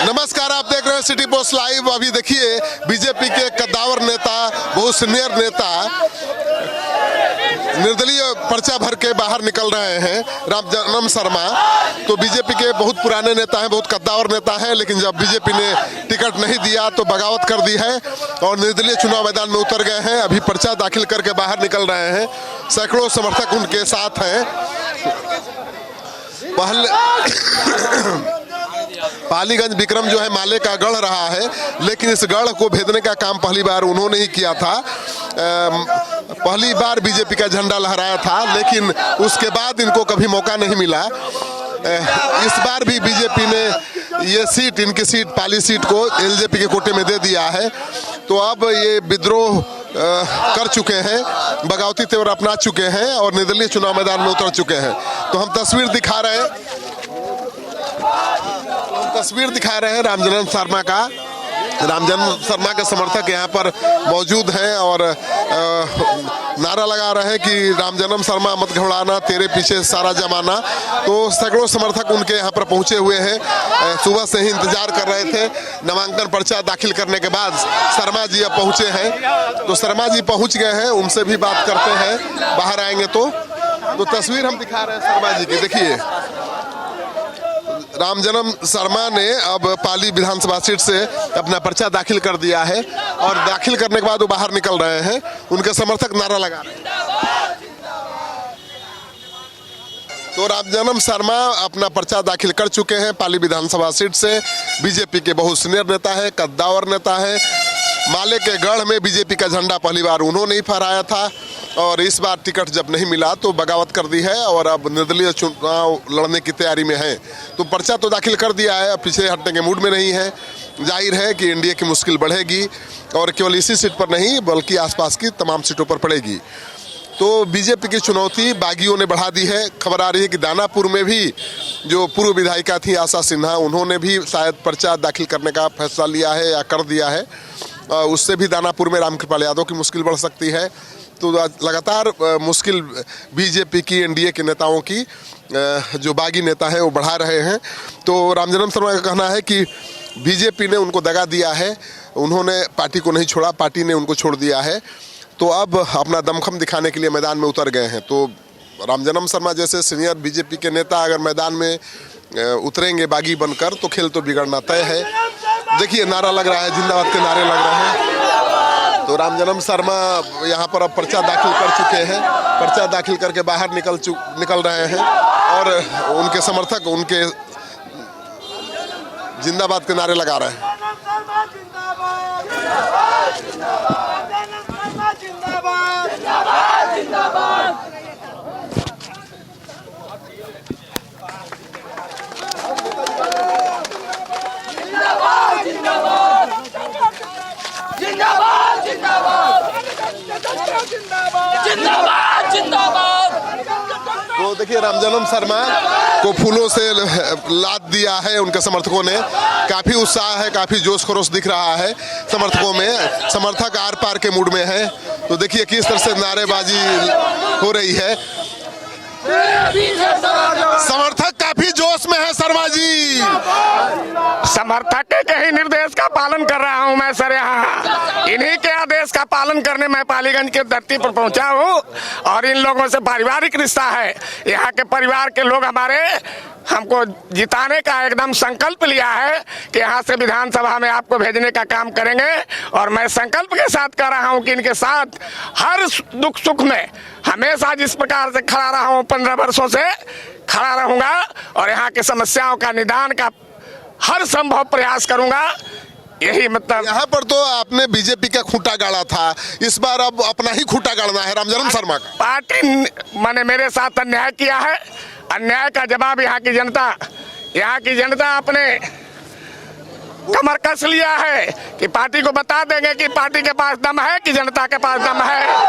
नमस्कार, आप देख रहे हैं सिटी पोस्ट लाइव। अभी देखिए बीजेपी के कद्दावर नेता, बहुत सीनियर नेता निर्दलीय पर्चा भर के बाहर निकल रहे हैं, रामजन्म शर्मा। तो बीजेपी के बहुत पुराने नेता हैं, बहुत कद्दावर नेता हैं, लेकिन जब बीजेपी ने टिकट नहीं दिया तो बगावत कर दी है और निर्दलीय चुनाव मैदान में उतर गए हैं। अभी पर्चा दाखिल करके बाहर निकल रहे हैं, सैकड़ों समर्थक उनके साथ हैं। पालीगंज विक्रम जो है माले का गढ़ रहा है, लेकिन इस गढ़ को भेदने का काम पहली बार उन्होंने ही किया था। पहली बार बीजेपी का झंडा लहराया था, लेकिन उसके बाद इनको कभी मौका नहीं मिला। इस बार भी बीजेपी ने ये सीट, इनकी सीट पाली सीट को एलजेपी के कोटे में दे दिया है। तो अब ये विद्रोह कर चुके हैं, बगावती तेवर अपना चुके हैं और निर्दलीय चुनाव मैदान में उतर चुके हैं। तो हम तस्वीर दिखा रहे हैं रामजन्म शर्मा का। रामजन्म शर्मा के समर्थक यहाँ पर मौजूद हैं और नारा लगा रहे हैं कि रामजन्म शर्मा मत घबराना, तेरे पीछे सारा जमाना। तो सैकड़ों समर्थक उनके यहाँ पर पहुँचे हुए हैं, सुबह से ही इंतजार कर रहे थे। नामांकन पर्चा दाखिल करने के बाद शर्मा जी अब पहुँचे हैं, तो शर्मा जी पहुँच गए हैं, उनसे भी बात करते हैं बाहर आएंगे तो तस्वीर हम दिखा रहे हैं शर्मा जी की। देखिए रामजन्म शर्मा ने अब पाली विधानसभा सीट से अपना पर्चा दाखिल कर दिया है और दाखिल करने के बाद वो बाहर निकल रहे हैं। उनके समर्थक नारा लगा रहे हैं। तो रामजन्म शर्मा अपना पर्चा दाखिल कर चुके हैं पाली विधानसभा सीट से। बीजेपी के बहुत सीनियर नेता है, कद्दावर नेता है। माले के गढ़ में बीजेपी का झंडा पहली बार उन्होंने ही फहराया था और इस बार टिकट जब नहीं मिला तो बगावत कर दी है और अब निर्दलीय चुनाव लड़ने की तैयारी में है। तो पर्चा तो दाखिल कर दिया है, अब पीछे हटने के मूड में नहीं है। जाहिर है कि एनडीए की मुश्किल बढ़ेगी और केवल इसी सीट पर नहीं बल्कि आसपास की तमाम सीटों पर पड़ेगी। तो बीजेपी की चुनौती बागियों ने बढ़ा दी है। खबर आ रही है कि दानापुर में भी जो पूर्व विधायिका थी आशा सिन्हा, उन्होंने भी शायद पर्चा दाखिल करने का फैसला लिया है या कर दिया है। उससे भी दानापुर में रामकृपाल यादव की मुश्किल बढ़ सकती है। तो लगातार मुश्किल बीजेपी की, एनडीए के नेताओं की, जो बागी नेता हैं वो बढ़ा रहे हैं। तो रामजन्म शर्मा का कहना है कि बीजेपी ने उनको दगा दिया है, उन्होंने पार्टी को नहीं छोड़ा, पार्टी ने उनको छोड़ दिया है। तो अब अपना दमखम दिखाने के लिए मैदान में उतर गए हैं। तो रामजन्म शर्मा जैसे सीनियर बीजेपी के नेता अगर मैदान में उतरेंगे बागी बनकर तो खेल तो बिगड़ना तय है। देखिए नारा लग रहा है, जिंदाबाद के नारे लग रहे हैं। तो रामजन्म शर्मा यहाँ पर अब पर्चा दाखिल कर चुके हैं, पर्चा दाखिल करके बाहर निकल रहे हैं और उनके समर्थक उनके जिंदाबाद के नारे लगा रहे हैं। तो देखिए रामजन्म शर्मा को फूलों से लाद दिया है उनके समर्थकों ने। काफी उत्साह है, काफी जोश खरोश दिख रहा है समर्थकों में। समर्थक आर पार के मूड में है। तो देखिए किस तरह से नारेबाजी हो रही है। समर्थक काफी जोश में है शर्मा जी। समर्थक के ही निर्देश का पालन कर रहा हूं मैं सर। यहाँ इन्हीं के आदेश का पालन करने मैं पालीगंज की धरती पर पहुंचा हूं और इन लोगों से पारिवारिक रिश्ता है। यहाँ के परिवार के लोग हमारे हमको जिताने का एकदम संकल्प लिया है कि यहाँ से विधानसभा में आपको भेजने का काम करेंगे और मैं संकल्प के साथ कर रहा हूँ कि इनके साथ हर दुख सुख में हमेशा जिस प्रकार से खड़ा रहा हूँ 15 वर्षों से खड़ा रहूंगा और यहाँ के समस्याओं का निदान का हर संभव प्रयास करूंगा। यही मतलब। यहाँ पर तो आपने बीजेपी का खूंटा गाड़ा था, इस बार अब अपना ही खूंटा गाड़ना है रामजन्म शर्मा का। पार्टी मैंने मेरे साथ अन्याय किया है, अन्याय का जवाब यहाँ की जनता अपने कमर कस लिया है कि पार्टी को बता देंगे कि पार्टी के पास दम है कि जनता के पास दम है।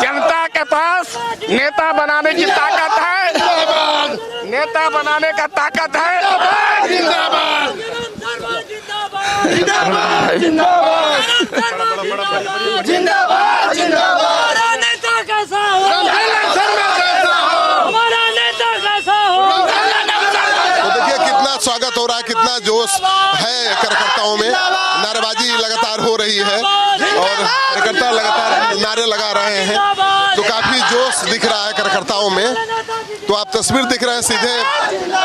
जनता के पास नेता बनाने की ताकत है, नेता बनाने का ताकत है। जिंदाबाद जिंदाबाद जिंदाबाद। हमारा नेता कैसा हो, हमारा नेता कैसा हो। तो देखिए कितना स्वागत हो रहा है, कितना जोश है रही है और कार्यकर्ता लगातार नारे लगा रहे हैं, तो काफी जोश दिख रहा है कार्यकर्ताओं में। तो आप तस्वीर दिख रहे हैं सीधे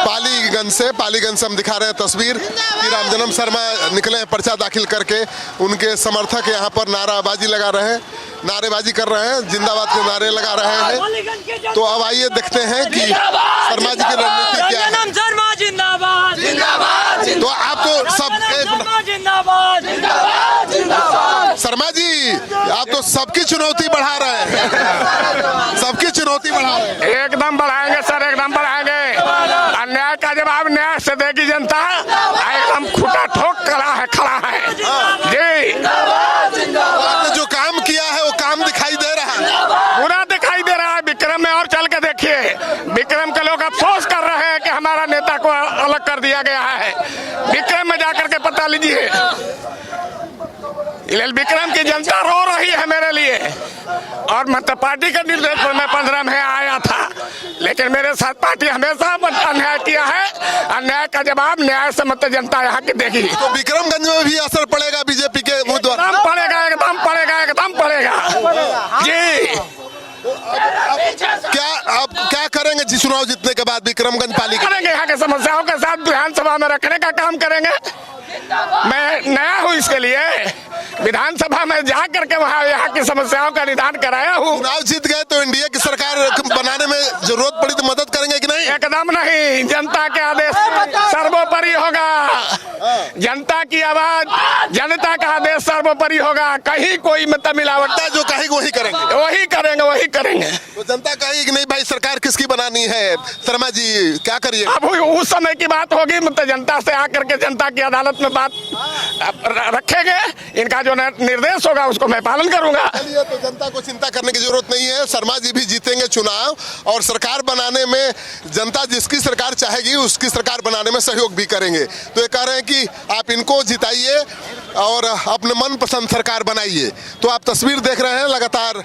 पालीगंज से हम दिखा रहे हैं तस्वीर कि रामजन्म शर्मा निकले हैं पर्चा दाखिल करके। उनके समर्थक यहाँ पर नाराबाजी लगा रहे हैं, नारेबाजी कर रहे हैं, जिंदाबाद के नारे लगा रहे हैं। तो अब आइए देखते हैं कि शर्मा जी की रणनीति क्या है। शर्मा जिंदाबाद जिंदाबाद। तो आप तो सब जिंदाबाद जिंदाबाद। शर्मा जी आप तो सबकी चुनौती बढ़ा रहे हैं, सबकी चुनौती बढ़ा रहे हैं। एकदम बढ़ाएंगे सर, एकदम बढ़ाएंगे। अन्याय का जवाब न्याय से देगी जनता। एकदम खुटा ठोक खड़ा है जी। आपने जो काम किया है वो काम दिखाई दे रहा है, पूरा दिखाई दे रहा है। विक्रम में और चल के देखिए, विक्रम के लोग अफसोस कर रहे हैं कि हमारा नेता को अलग कर दिया गया है। विक्रम में जाकर के पता लीजिए, विक्रम की जनता रो रही है मेरे लिए। और मतलब पार्टी के निर्देश पर मैं 15 में आया था, लेकिन मेरे साथ पार्टी हमेशा अन्याय किया है। अन्याय का जवाब न्याय से मत जनता यहाँ की देगी। तो विक्रमगंज में भी असर पड़ेगा बीजेपी के उम्मीदवार? एकदम पड़ेगा, एकदम पड़ेगा, एकदम पड़ेगा जी। क्या करेंगे जी चुनाव जीतने के बाद विक्रमगंज पालिका? करेंगे यहाँ के समस्याओं के साथ विधानसभा में रखने का काम करेंगे। मैं नया हूँ, इसके लिए विधानसभा में जा करके वहाँ यहाँ की समस्याओं का निदान कराया हूँ। चुनाव जीत गए तो एनडीए की सरकार बनाने में जरूरत पड़ी तो मदद करेंगे कि नहीं? एकदम नहीं, जनता के आदेश सर्वोपरि होगा। जनता की आवाज, जनता का आदेश सर्वोपरि होगा। कहीं कोई मतलब मिलावट जो कहेगी वही करेंगे, वही करेंगे, वही करेंगे। तो जनता कहेगी कि नहीं भाई सरकार किसकी बनानी है, शर्मा जी क्या करिए? अब उस समय की बात होगी, मतलब जनता से आकर के जनता की अदालत में बात रखेंगे। इनका जो निर्देश होगा उसको मैं पालन करूंगा। चलिए, तो जनता को चिंता करने की जरूरत नहीं है। शर्मा जी भी जीतेंगे चुनाव और सरकार बनाने में जनता जिसकी सरकार चाहेगी उसकी सरकार बनाने में सहयोग भी करेंगे। तो ये कह रहे हैं कि आप इनको जिताइए और अपने मनपसंद सरकार बनाइए। तो आप तस्वीर देख रहे हैं लगातार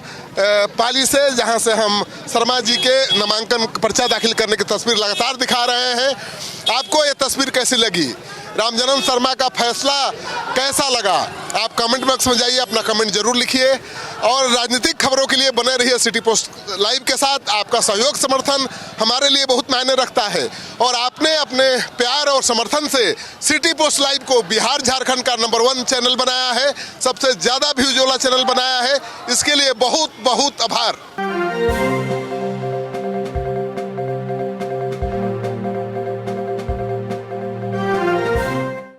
पाली से, जहां से हम शर्मा जी के नामांकन पर्चा दाखिल करने की तस्वीर लगातार दिखा रहे हैं। आपको ये तस्वीर कैसी लगी? रामजन्म शर्मा का फैसला कैसा लगा? आप कमेंट बॉक्स में जाइए, अपना कमेंट जरूर लिखिए और राजनीतिक खबरों के लिए बने रहिए सिटी पोस्ट लाइव के साथ। आपका सहयोग समर्थन हमारे लिए बहुत मायने रखता है और आपने अपने प्यार और समर्थन से सिटी पोस्ट लाइव को बिहार झारखंड का नंबर 1 चैनल बनाया है, सबसे ज्यादा व्यूज वाला चैनल बनाया है। इसके लिए बहुत बहुत आभार।